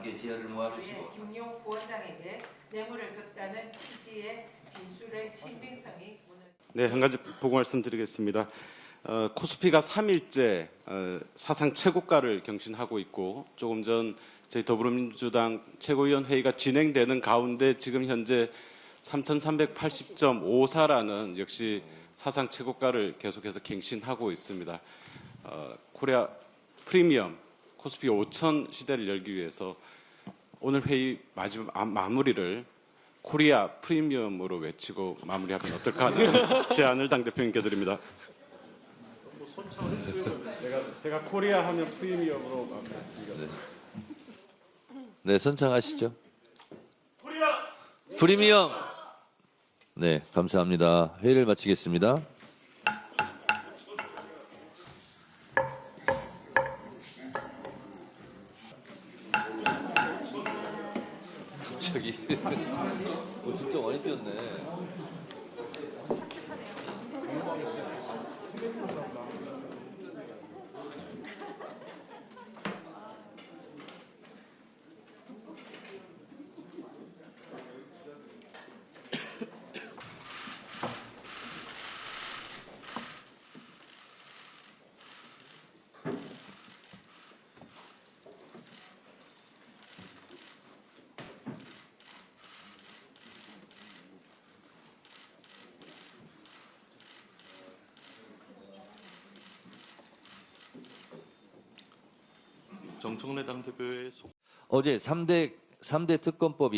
함께 지혜를 모아주시고 김용 부원장에게 뇌물을 줬다는 취지의 진술의 신빙성이 네, 한 가지 보고 말씀드리겠습니다. 코스피가 3일째 사상 최고가를 경신하고 있고 조금 전 저희 더불어민주당 최고위원회의가 진행되는 가운데 지금 현재 3,380.54라는 역시 사상 최고가를 계속해서 갱신하고 있습니다. 코리아 프리미엄 코스피 5,000 시대를 열기 위해서 오늘 회의 마무리를 코리아 프리미엄으로 외치고 마무리하면 어떨까 하는 제안을 당대표님께 드립니다. 제가 코리아 하면 프리미엄으로 마무리합니다. 네, 선창하시죠. 프리미엄. 네, 감사합니다. 회의를 마치겠습니다. 갑자기 진짜 많이 뛰었네. 정청래 당대표의 어제 3대 특검법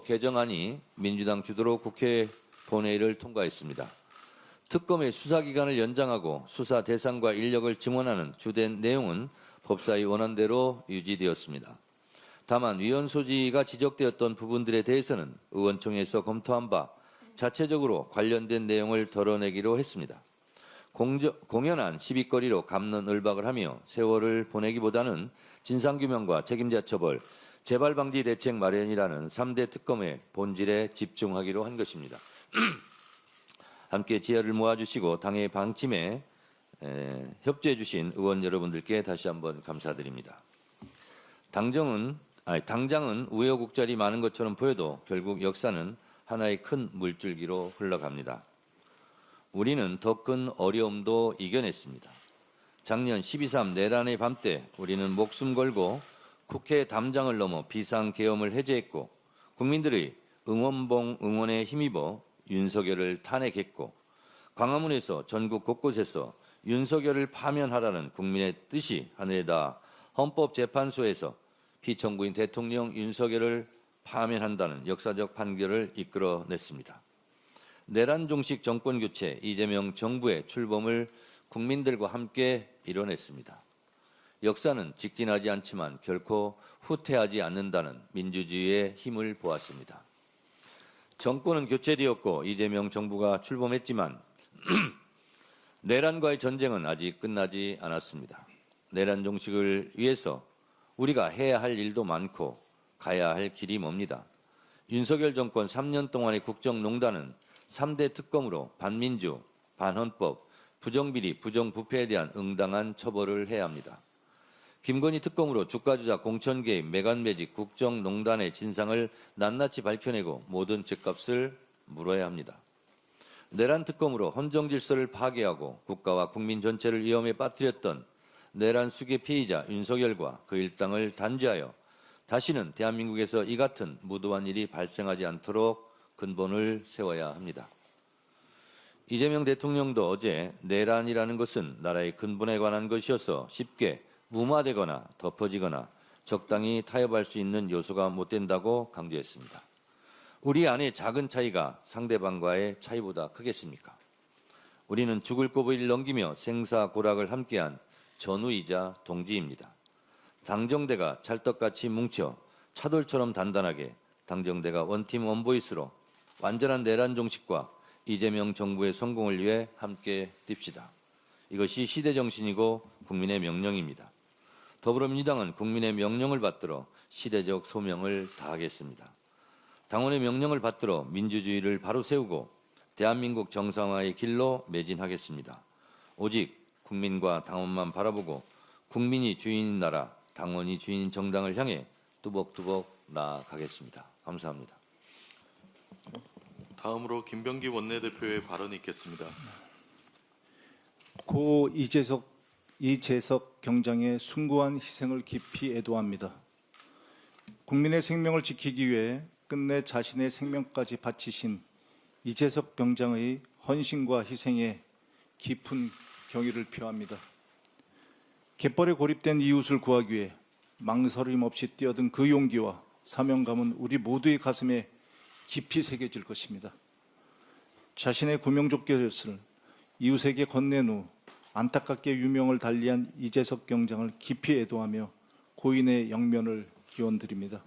개정안이 민주당 주도로 국회 본회의를 통과했습니다. 특검의 수사기간을 연장하고 수사 대상과 인력을 증원하는 주된 내용은 법사위 원안대로 유지되었습니다. 다만 위헌 소지가 지적되었던 부분들에 대해서는 의원총회에서 검토한 바 자체적으로 관련된 내용을 덜어내기로 했습니다. 공연한 시비거리로 갑론을박을 하며 세월을 보내기보다는 진상규명과 책임자 처벌, 재발방지 대책 마련이라는 3대 특검의 본질에 집중하기로 한 것입니다. 함께 지혜를 모아주시고 당의 방침에 협조해 주신 의원 여러분들께 다시 한번 감사드립니다. 당장은 우여곡절이 많은 것처럼 보여도 결국 역사는 하나의 큰 물줄기로 흘러갑니다. 우리는 더 큰 어려움도 이겨냈습니다. 작년 12.3 내란의 밤 때 우리는 목숨 걸고 국회 담장을 넘어 비상계엄을 해제했고 국민들의 응원에 힘입어 윤석열을 탄핵했고 광화문에서 전국 곳곳에서 윤석열을 파면하라는 국민의 뜻이 하늘에 닿아 헌법재판소에서 피청구인 대통령 윤석열을 파면한다는 역사적 판결을 이끌어냈습니다. 내란 종식 정권 교체 이재명 정부의 출범을 국민들과 함께 이뤄냈습니다. 역사는 직진하지 않지만 결코 후퇴하지 않는다는 민주주의의 힘을 보았습니다. 정권은 교체되었고 이재명 정부가 출범했지만 내란과의 전쟁은 아직 끝나지 않았습니다. 내란 종식을 위해서 우리가 해야 할 일도 많고 가야 할 길이 멉니다. 윤석열 정권 3년 동안의 국정농단은 3대 특검으로 반민주, 반헌법, 부정비리, 부정부패에 대한 응당한 처벌을 해야 합니다. 김건희 특검으로 주가조작, 공천개입, 매간매직, 국정농단의 진상을 낱낱이 밝혀내고 모든 죗값을 물어야 합니다. 내란 특검으로 헌정질서를 파괴하고 국가와 국민 전체를 위험에 빠뜨렸던 내란 수괴 피의자 윤석열과 그 일당을 단죄하여 다시는 대한민국에서 이 같은 무도한 일이 발생하지 않도록 근본을 세워야 합니다. 이재명 대통령도 어제 내란이라는 것은 나라의 근본에 관한 것이어서 쉽게 무마되거나 덮어지거나 적당히 타협할 수 있는 요소가 못 된다고 강조했습니다. 우리 안의 작은 차이가 상대방과의 차이보다 크겠습니까? 우리는 죽을 고비를 넘기며 생사고락을 함께한 전우이자 동지입니다. 당정대가 찰떡같이 뭉쳐 차돌처럼 단단하게 당정대가 원팀 원보이스로 완전한 내란 종식과 이재명 정부의 성공을 위해 함께 뜁시다. 이것이 시대정신이고 국민의 명령입니다. 더불어민주당은 국민의 명령을 받들어 시대적 소명을 다하겠습니다. 당원의 명령을 받들어 민주주의를 바로 세우고 대한민국 정상화의 길로 매진하겠습니다. 오직 국민과 당원만 바라보고 국민이 주인인 나라, 당원이 주인 정당을 향해 뚜벅뚜벅 나아가겠습니다. 감사합니다. 다음으로 김병기 원내대표의 발언이 있겠습니다. 고 이재석 경장의 숭고한 희생을 깊이 애도합니다. 국민의 생명을 지키기 위해 끝내 자신의 생명까지 바치신 이재석 경장의 헌신과 희생에 깊은 경의를 표합니다. 갯벌에 고립된 이웃을 구하기 위해 망설임 없이 뛰어든 그 용기와 사명감은 우리 모두의 가슴에 깊이 새겨질 것입니다. 자신의 구명조끼를 이웃에게 건넨 후 안타깝게 유명을 달리한 이재석 경장을 깊이 애도하며 고인의 영면을 기원드립니다.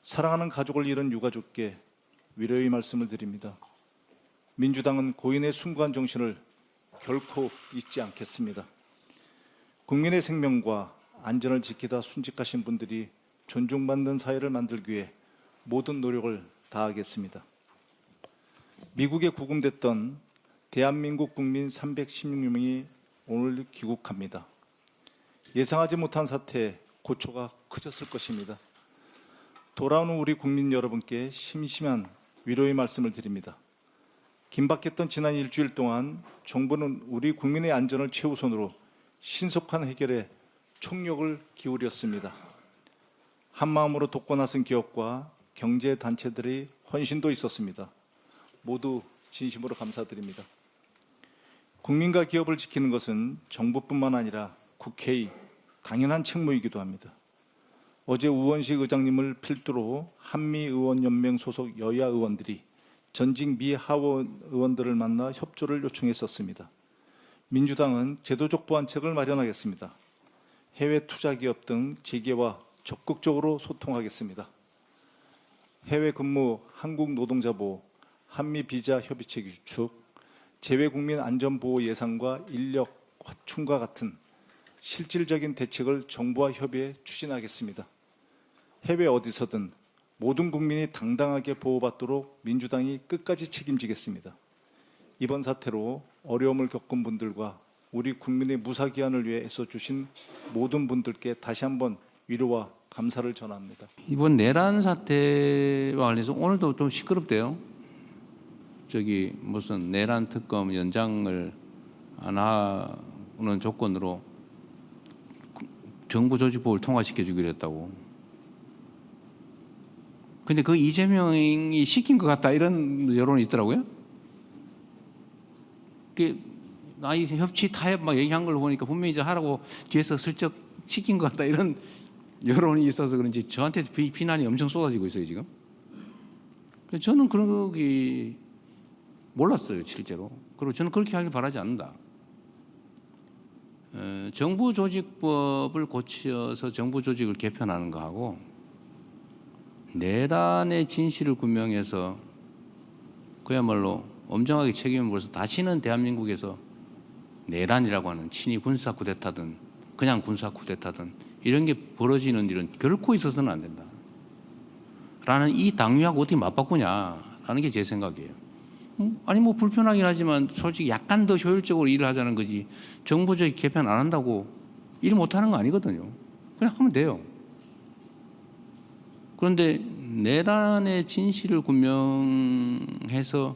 사랑하는 가족을 잃은 유가족께 위로의 말씀을 드립니다. 민주당은 고인의 숭고한 정신을 결코 잊지 않겠습니다. 국민의 생명과 안전을 지키다 순직하신 분들이 존중받는 사회를 만들기 위해 모든 노력을 다하겠습니다. 미국에 구금됐던 대한민국 국민 316명이 오늘 귀국합니다. 예상하지 못한 사태에 고초가 커졌을 것입니다. 돌아오는 우리 국민 여러분께 심심한 위로의 말씀을 드립니다. 긴박했던 지난 일주일 동안 정부는 우리 국민의 안전을 최우선으로 신속한 해결에 총력을 기울였습니다. 한마음으로 돕고 나선 기업과 경제단체들의 헌신도 있었습니다. 모두 진심으로 감사드립니다. 국민과 기업을 지키는 것은 정부뿐만 아니라 국회의 당연한 책무이기도 합니다. 어제 우원식 의장님을 필두로 한미의원연맹 소속 여야 의원들이 전직 미 하원 의원들을 만나 협조를 요청했었습니다. 민주당은 제도적 보완책을 마련하겠습니다. 해외 투자 기업 등 재계와 적극적으로 소통하겠습니다. 해외 근무 한국 노동자 보호, 한미 비자 협의체 구축, 재외국민 안전보호 예산과 인력 확충과 같은 실질적인 대책을 정부와 협의해 추진하겠습니다. 해외 어디서든 모든 국민이 당당하게 보호받도록 민주당이 끝까지 책임지겠습니다. 이번 사태로 어려움을 겪은 분들과 우리 국민의 무사기한을 위해 애써주신 모든 분들께 다시 한번 위로와 감사를 전합니다. 이번 내란 사태와 관련해서 오늘도 좀 시끄럽대요. 저기 무슨 내란 특검 연장을 안 하는 조건으로 정부 조직법을 통과시켜 주기로 했다고. 근데 그 이재명이 시킨 것 같다 이런 여론이 있더라고요. 나이 협치 타협 막 얘기한 걸 보니까 분명히 이제 하라고 뒤에서 슬쩍 시킨 것 같다 이런 여론이 있어서 그런지 저한테 비난이 엄청 쏟아지고 있어요 지금. 저는 그런 게 몰랐어요 실제로. 그리고 저는 그렇게 하길 바라지 않는다. 정부 조직법을 고쳐서 정부 조직을 개편하는 거하고 내란의 진실을 규명해서 그야말로 엄정하게 책임을 물어서 다시는 대한민국에서 내란이라고 하는 친위 군사 쿠데타든 그냥 군사 쿠데타든 이런 게 벌어지는 일은 결코 있어서는 안 된다. 라는 이 당위하고 어떻게 맞바꾸냐라는 게 제 생각이에요. 아니 뭐 불편하긴 하지만 솔직히 약간 더 효율적으로 일을 하자는 거지 정부적 개편 안 한다고 일 못하는 거 아니거든요. 그냥 하면 돼요. 그런데 내란의 진실을 규명해서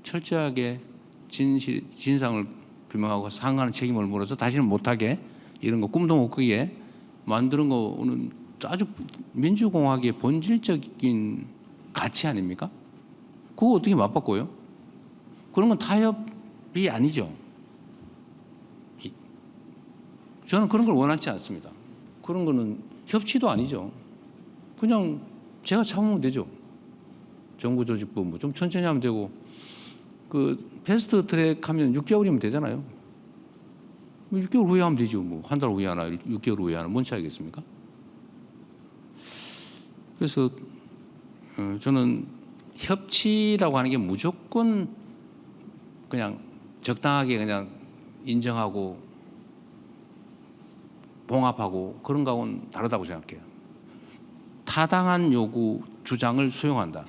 철저하게 진상을 규명하고 상하는 책임을 물어서 다시는 못하게 이런 거 꿈도 못 꾸게 만드는 거는 아주 민주공화국의 본질적인 가치 아닙니까? 그거 어떻게 맞바꿔요? 그런 건 타협이 아니죠. 저는 그런 걸 원하지 않습니다. 그런 거는 협치도 아니죠. 그냥 제가 참으면 되죠. 정부 조직부 뭐 좀 천천히 하면 되고 그 패스트 트랙 하면 6개월이면 되잖아요. 6개월 후에 하면 되죠. 뭐 한 달 후에 하나, 6개월 후에 하나 뭔 차이겠습니까? 그래서 저는 협치라고 하는 게 무조건 그냥 적당하게 그냥 인정하고 봉합하고 그런 거하고는 다르다고 생각해요. 타당한 요구, 주장을 수용한다.